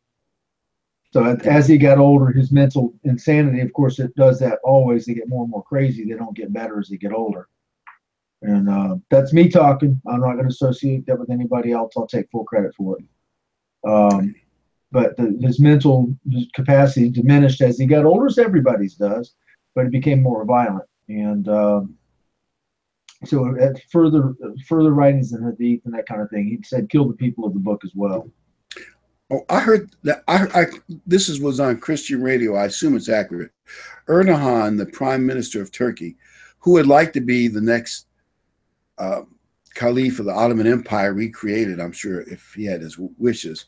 So as he got older, his mental insanity, of course, it does that always. They get more and more crazy. They don't get better as they get older. And that's me talking. I'm not going to associate that with anybody else. I'll take full credit for it. But his mental capacity diminished as he got older, as everybody's does, but it became more violent. And so at further writings in Hadith and that kind of thing, he said, kill the people of the book as well. Oh, I heard that. This was on Christian radio. I assume it's accurate. Erdogan, the prime minister of Turkey, who would like to be the next caliph of the Ottoman Empire recreated, I'm sure, if he had his wishes,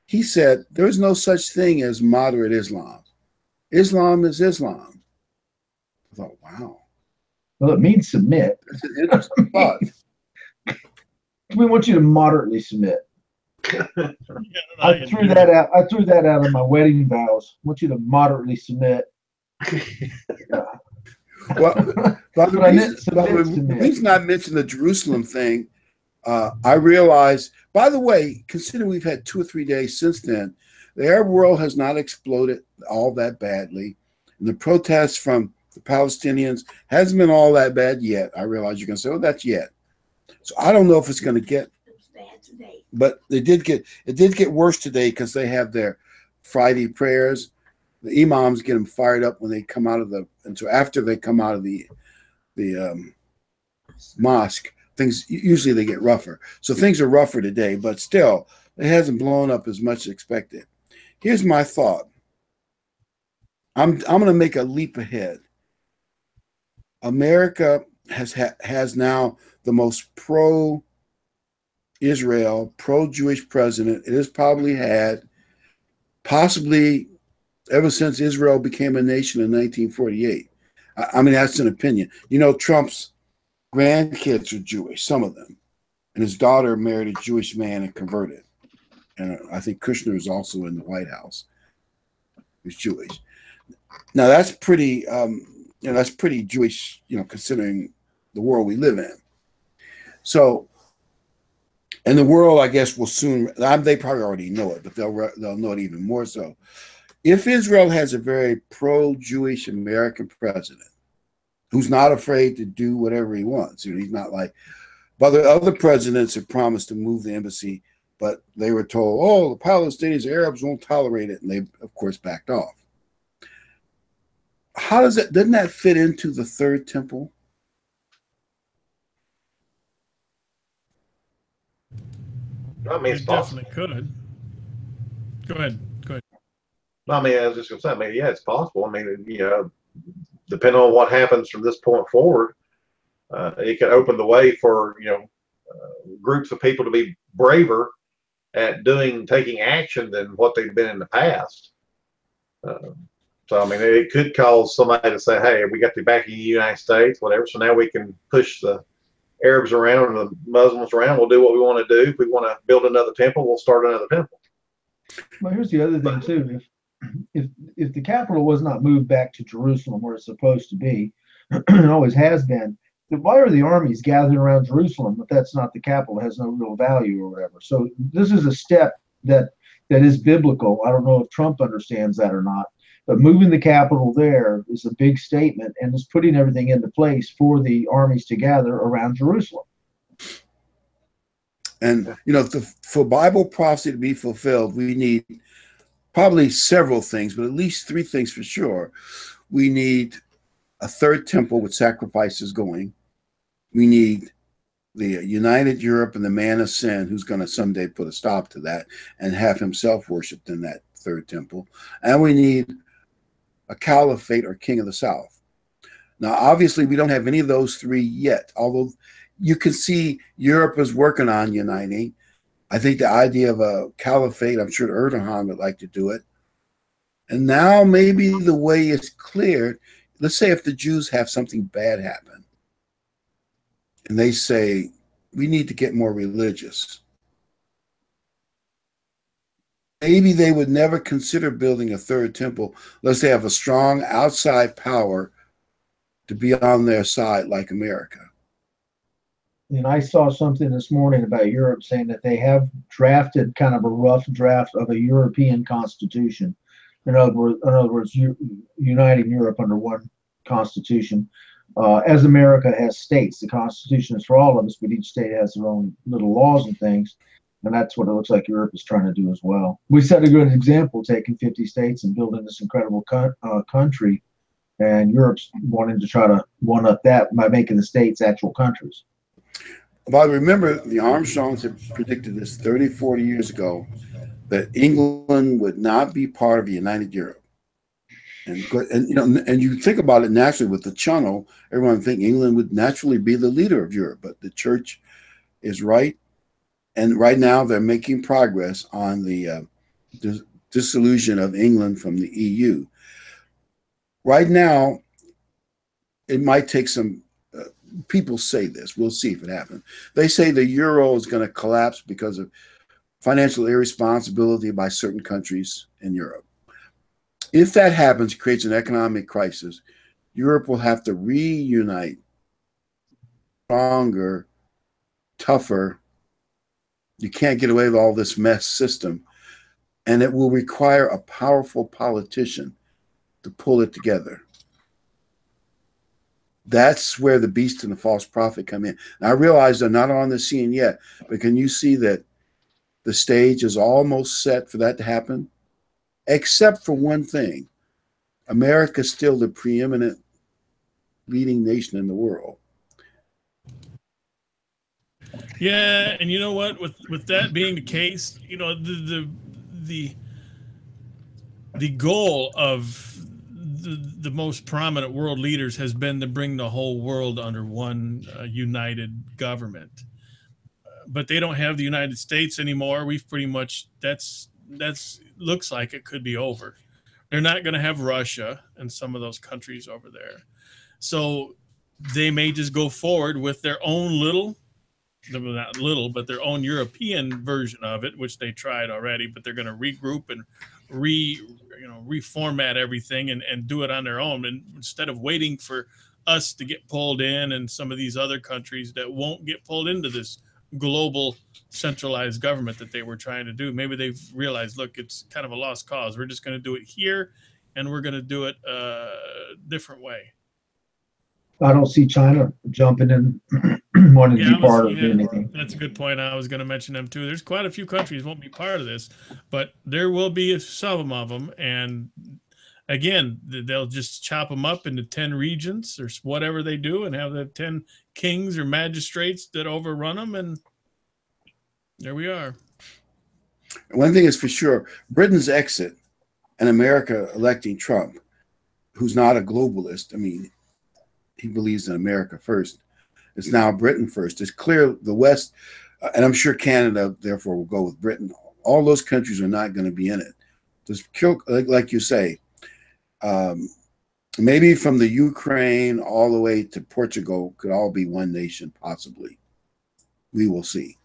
he said there is no such thing as moderate Islam. Islam is Islam. I thought, wow. Well, it means submit. That's an interesting thought. We want you to moderately submit. I threw that out of my wedding vows. I want you to moderately submit. Well, the reason I mentioned the Jerusalem thing, I realized, by the way, considering we've had 2 or 3 days since then, the Arab world has not exploded all that badly. And the protests from the Palestinians hasn't been all that bad yet. I realize you're going to say, oh, that's yet. So I don't know if it's going to get, but it did get worse today because they have their Friday prayers. The imams get them fired up when they come out of and so after they come out of the mosque, things usually they get rougher. So things are rougher today, but still it hasn't blown up as much as expected. Here's my thought. I'm going to make a leap ahead. America has now the most pro-Israel, pro-Jewish president it has probably had, possibly ever since Israel became a nation in 1948. I mean, that's an opinion. You know, Trump's grandkids are Jewish, some of them. And his daughter married a Jewish man and converted. And I think Kushner is also in the White House. He's Jewish. Now, that's pretty, that's pretty Jewish, considering the world we live in. So, and the world, I guess, will soon, they probably already know it, but they'll know it even more so. If Israel has a very pro-Jewish American president who's not afraid to do whatever he wants, he's not like, but the other presidents have promised to move the embassy, but they were told, oh, the Palestinians, Arabs won't tolerate it, and they, of course, backed off. How doesn't that fit into the third temple? I mean, it's possible. Definitely could. Go ahead. I mean, I was just going to say, I mean, yeah, it's possible. I mean, depending on what happens from this point forward, it could open the way for, groups of people to be braver at taking action than what they've been in the past. So, I mean, it could cause somebody to say, hey, we got the backing of the United States, whatever. So now we can push the Arabs around and the Muslims around. We'll do what we want to do. If we want to build another temple, we'll start another temple. Well, here's the other thing, too. If the capital was not moved back to Jerusalem where it's supposed to be, it always has been, why are the armies gathered around Jerusalem if that's not the capital? It has no real value or whatever. So this is a step that is biblical. I don't know if Trump understands that or not, but moving the capital there is a big statement and is putting everything into place for the armies to gather around Jerusalem. And, for Bible prophecy to be fulfilled, we need probably several things, but at least 3 things for sure. We need a third temple with sacrifices going. We need the united Europe and the man of sin who's going to someday put a stop to that and have himself worshipped in that third temple. And we need a caliphate or king of the south. Now, obviously, we don't have any of those 3 yet, although you can see Europe is working on uniting. I think the idea of a caliphate, I'm sure Erdogan would like to do it. And now maybe the way is cleared. Let's say if the Jews have something bad happen and they say, we need to get more religious. Maybe they would never consider building a third temple unless they have a strong outside power to be on their side like America. And I saw something this morning about Europe saying that they have drafted kind of a rough draft of a European constitution. In other words, uniting Europe under one constitution. As America has states, the Constitution is for all of us, but each state has their own little laws and things. And that's what it looks like Europe is trying to do as well. We set a good example, taking 50 states and building this incredible country. And Europe's wanting to try to one-up that by making the states actual countries. Well, remember, the Armstrongs had predicted this 30, 40 years ago, that England would not be part of a united Europe. And you think about it naturally with the Channel, everyone would think England would naturally be the leader of Europe, but the church is right. And right now they're making progress on the dissolution of England from the EU. Right now, it might take some, people say this, we'll see if it happens. They say the euro is going to collapse because of financial irresponsibility by certain countries in Europe. If that happens, it creates an economic crisis. Europe will have to reunite stronger, tougher. You can't get away with all this mess system. And it will require a powerful politician to pull it together. That's where the beast and the false prophet come in. And I realize they're not on the scene yet, but can you see that the stage is almost set for that to happen? Except for one thing. America's still the preeminent leading nation in the world. Yeah, and you know what? With that being the case, you know, the goal of the most prominent world leaders has been to bring the whole world under one united government. But they don't have the United States anymore. We've pretty much that's looks like it could be over. They're not going to have Russia and some of those countries over there. So they may just go forward with their own little, not little, but their own European version of it, which they tried already, but they're going to regroup and reformat everything and do it on their own. And instead of waiting for us to get pulled in and some of these other countries that won't get pulled into this global centralized government that they were trying to do, maybe they've realized, look, it's kind of a lost cause. We're just going to do it here, and we're going to do it a different way. I don't see China jumping in, wanting to be part of anything. That's a good point. I was going to mention them too. There's quite a few countries won't be part of this, but there will be some of them. And again, they'll just chop them up into 10 regions or whatever they do and have the 10 kings or magistrates that overrun them. And there we are. One thing is for sure, Britain's exit and America electing Trump, who's not a globalist, I mean, he believes in America first. It's now Britain first. It's clear the West, and I'm sure Canada, therefore, will go with Britain. All those countries are not going to be in it. Just like you say, maybe from the Ukraine all the way to Portugal could all be one nation, possibly. We will see.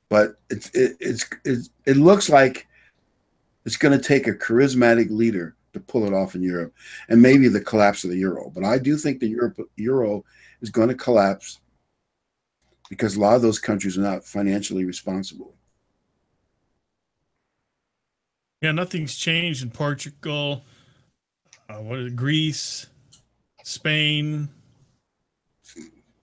But it looks like it's going to take a charismatic leader to pull it off in Europe, and maybe the collapse of the euro. But I do think the euro is going to collapse because a lot of those countries are not financially responsible. Yeah, nothing's changed in Portugal, Greece, Spain,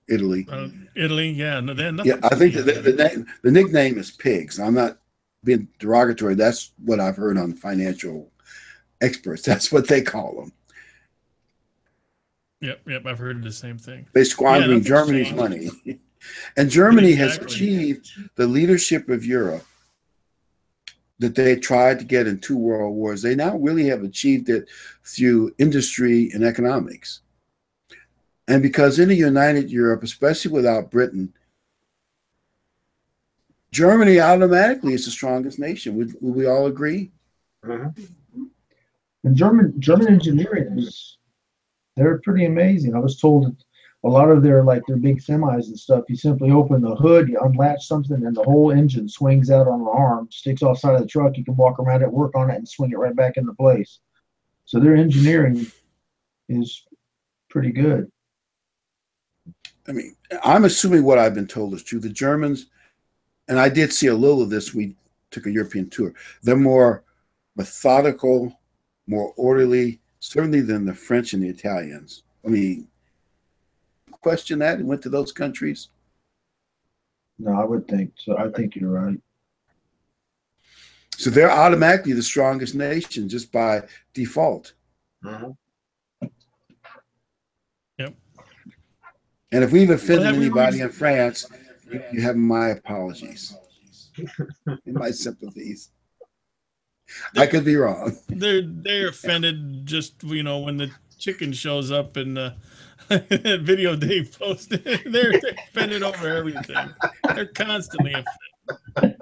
Italy. Italy, yeah. Yeah, I think the nickname is pigs. I'm not being derogatory. That's what I've heard on financial experts. That's what they call them. Yep, I've heard the same thing. They squandering Germany's money. And Germany has achieved the leadership of Europe that they tried to get in 2 world wars. They now really have achieved it through industry and economics. And because in a united Europe, especially without Britain, Germany automatically is the strongest nation. Would we all agree? Mm-hmm. And German engineering they're pretty amazing. I was told that a lot of their big semis and stuff, you simply open the hood, you unlatch something, and the whole engine swings out on an arm, sticks off the side of the truck. You can walk around it, work on it, and swing it right back into place. So their engineering is pretty good. I mean, I'm assuming what I've been told is true. The Germans, and I did see a little of this, we took a European tour, they're more methodical, more orderly, certainly than the French and the Italians. I mean, question that and went to those countries? No, I would think so. I think you're right. So they're automatically the strongest nation just by default. Mm-hmm. Yep. And if we've offended anybody in France, you have my apologies and my sympathies. I could be wrong. They're offended just when the chicken shows up in the video Dave posted. They're offended over everything. They're constantly offended.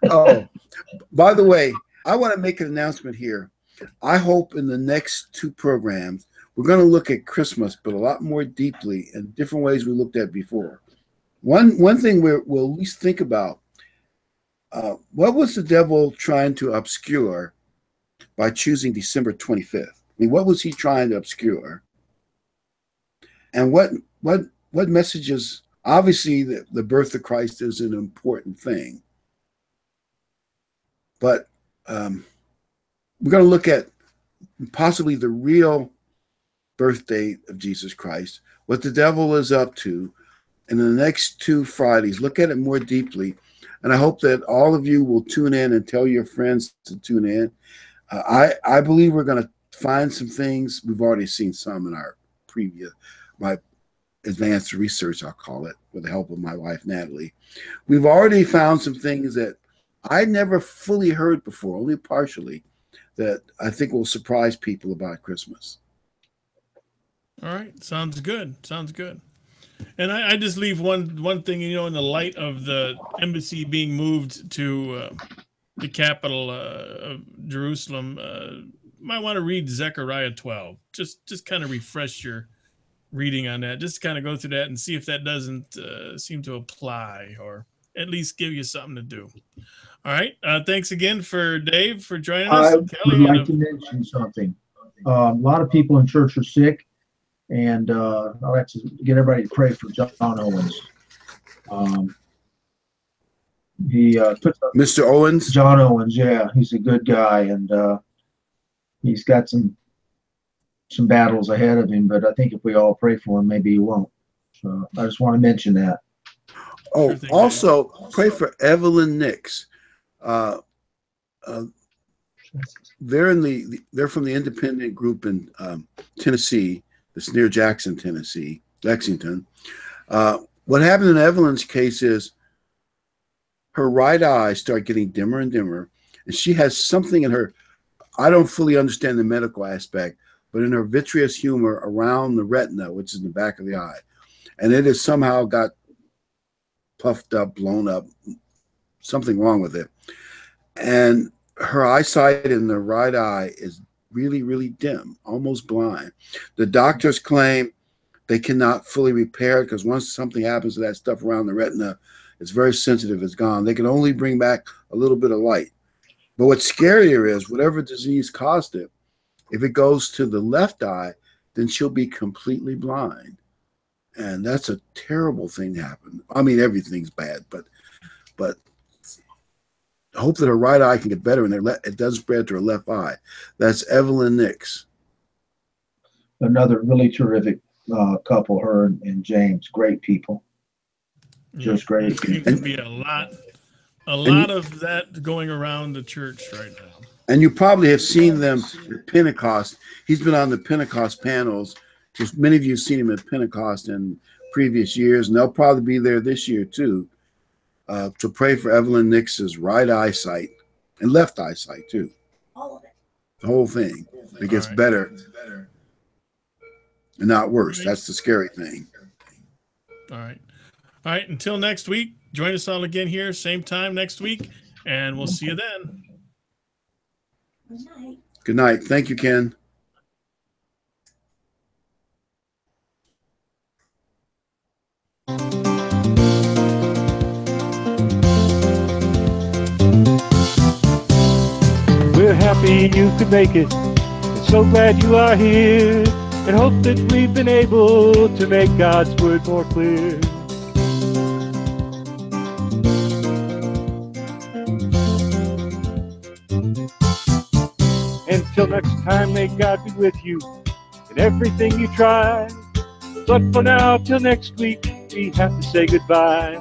Oh, by the way, I want to make an announcement here. I hope in the next 2 programs we're going to look at Christmas, but a lot more deeply in different ways we looked at before. One thing we'll at least think about, what was the devil trying to obscure by choosing December 25th? I mean, what was he trying to obscure? And what messages? Obviously, the birth of Christ is an important thing, but we're going to look at possibly the real birth date of Jesus Christ, what the devil is up to, and in the next 2 Fridays, look at it more deeply. And I hope that all of you will tune in and tell your friends to tune in. I believe we're going to find some things. We've already seen some in my advanced research, I'll call it, with the help of my wife, Natalie. We've already found some things that I never fully heard before, only partially, that I think will surprise people about Christmas. All right. Sounds good. And I just leave one thing, in the light of the embassy being moved to the capital of Jerusalem, might want to read Zechariah 12. Just kind of refresh your reading on that. Just kind of go through that and see if that doesn't seem to apply, or at least give you something to do. All right. Thanks again for Dave for joining us. I would like to mention something. A lot of people in church are sick, and I'd like to get everybody to pray for John Owens. He took Mr. Owens? John Owens, yeah. He's a good guy, and he's got some battles ahead of him, but I think if we all pray for him, maybe he won't. So I just want to mention that. Oh, also pray for Evelyn Nix. They're from the independent group in Tennessee. It's near Jackson, Tennessee, Lexington. What happened in Evelyn's case is her right eye started getting dimmer and dimmer, and she has something in her. I don't fully understand the medical aspect, but in her vitreous humor around the retina, which is in the back of the eye, and it has somehow got puffed up, blown up, something wrong with it. And her eyesight in the right eye is really, really dim, almost blind. The doctors claim they cannot fully repair it because once something happens to that stuff around the retina, it's very sensitive, it's gone. They can only bring back a little bit of light. But what's scarier is whatever disease caused it, if it goes to the left eye, then she'll be completely blind. And that's a terrible thing to happen. I mean, everything's bad, but hope that her right eye can get better and it doesn't spread to her left eye. That's Evelyn Nix. Another really terrific couple, her and James. Great people. Just great people. Seems to be a lot of that going around the church right now. And you probably have seen them at Pentecost. He's been on the Pentecost panels. Just many of you have seen him at Pentecost in previous years, and they'll probably be there this year too. To pray for Evelyn Nix's right eyesight and left eyesight too. All of it. The whole thing. It gets better. and not worse. That's the scary thing. All right. All right. Until next week, join us all again here, same time next week, and we'll see you then. Good night. Good night. Thank you, Ken. We're happy you could make it, and so glad you are here, and hope that we've been able to make God's word more clear. Until next time, may God be with you in everything you try. But for now, till next week, we have to say goodbye.